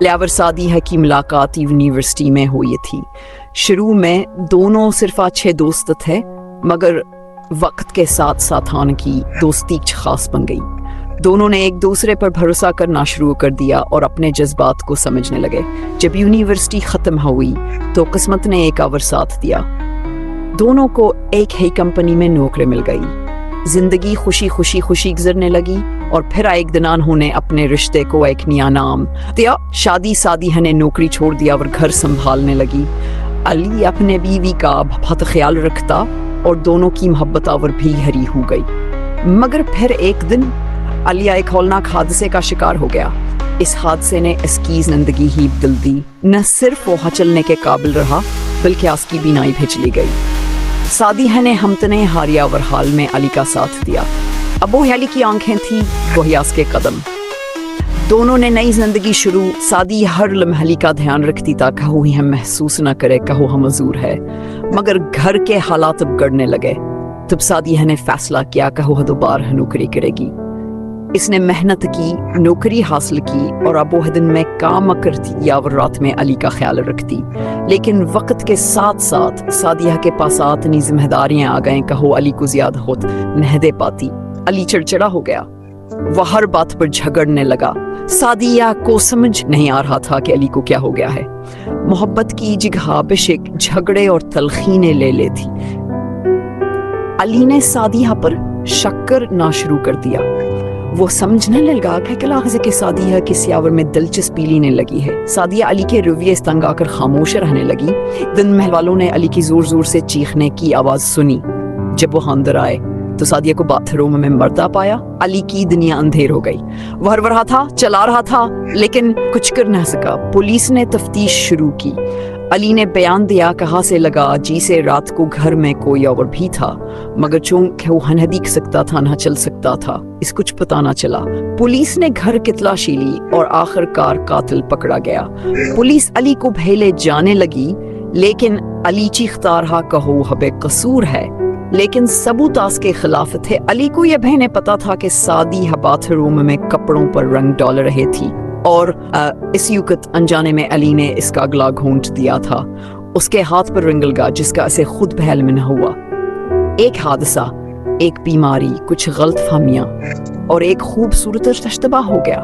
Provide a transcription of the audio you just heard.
लियावर सादिया की मुलाकात यूनिवर्सिटी में हुई थी। शुरू में दोनों सिर्फ अच्छे दोस्त थे, मगर वक्त के साथ साथ उनकी दोस्ती खास बन गई। दोनों ने एक दूसरे पर भरोसा करना शुरू कर दिया और अपने जज्बात को समझने लगे। जब यूनिवर्सिटी ख़त्म हुई तो किस्मत ने एक और साथ दिया। दोनों को एक ही कंपनी में नौकरी मिल गई। जिंदगी खुशी गुजरने लगी और फिर एक दिन उन्होंने अपने रिश्ते को एक नया नाम दिया। शादी सादिया ने नौकरी छोड़ दिया और घर संभालने लगी। अली अपने बीवी का बहुत ख्याल रखता और दोनों की मोहब्बत और भी गहरी हो गई। मगर फिर एक दिन अलिया एक हौलनाक हादसे का शिकार हो गया। इस हादसे ने इसकी जिंदगी ही बदल दी। न सिर्फ वो चलने के काबिल रहा, बल्कि उसकी बीनाई भी चली गई। सादिया ने हमतने हारिया और हाल में अली का साथ दिया। अब वो अली की आंखें थी, वही उसके कदम। दोनों ने नई जिंदगी शुरू। सादिया हर लम्हे अली का ध्यान रखती था, कहो ही हम महसूस न करे, कहो हम मजूर है। मगर घर के हालात अब गड़ने लगे। तब सादिया ने फैसला किया, कहो दोबारा नौकरी करेगी। इसने मेहनत की, नौकरी हासिल की और अब वो दिन में काम करती या रात में अली का ख्याल रखती। लेकिन वक्त के साथ साथ सादिया के पास इतनी जिम्मेदारियां आ गए, कहो अली को ज्यादा होत नहीं दे पाती। अली चिड़चिड़ा हो गया, वह हर बात पर झगड़ने लगा। सादिया को समझ नहीं आ रहा था कि अली को क्या हो गया है। मोहब्बत की जगह बेशक झगड़े और तलखीने ले लेती। अली ने सादिया पर शक करना शुरू कर दिया। वो समझने लगा कि सादिया किसी और में दिलचस्पी लेने लगी है। सादिया अली के रवैये से तंग आकर खामोश रहने लगी। दिन महल वालों ने अली की जोर जोर से चीखने की आवाज सुनी। जब वो अंदर आए तो सादिया को बाथरूम में मरता पाया। अली की दुनिया अंधेर हो गई। वह हर रहा था, चला रहा था, लेकिन कुछ कर न सका। पुलिस ने तफ्तीश शुरू की। अली ने बयान दिया, कहाँ से लगा जी से रात को घर में कोई और भी था, मगर चूंकि वो न दिख सकता था न चल सकता था, इस कुछ पता न चला। पुलिस ने घर की तलाशी ली और आखिरकार कातिल पकड़ा गया। पुलिस अली को भेले जाने लगी, लेकिन अली चीखता रहा, कहो हबे कसूर है, लेकिन सबूत के खिलाफ थे। अली को यह भी नहीं पता था कि सादिया बाथरूम में कपड़ों पर रंग डाल रही थी और इस युक्त अनजाने में अली ने इसका गला घोंट दिया था। उसके हाथ पर रंग लगा जिसका इसे खुद बहल में न हुआ। एक हादसा, एक बीमारी, कुछ गलतफहमियां और एक खूबसूरत रिश्ता हो गया।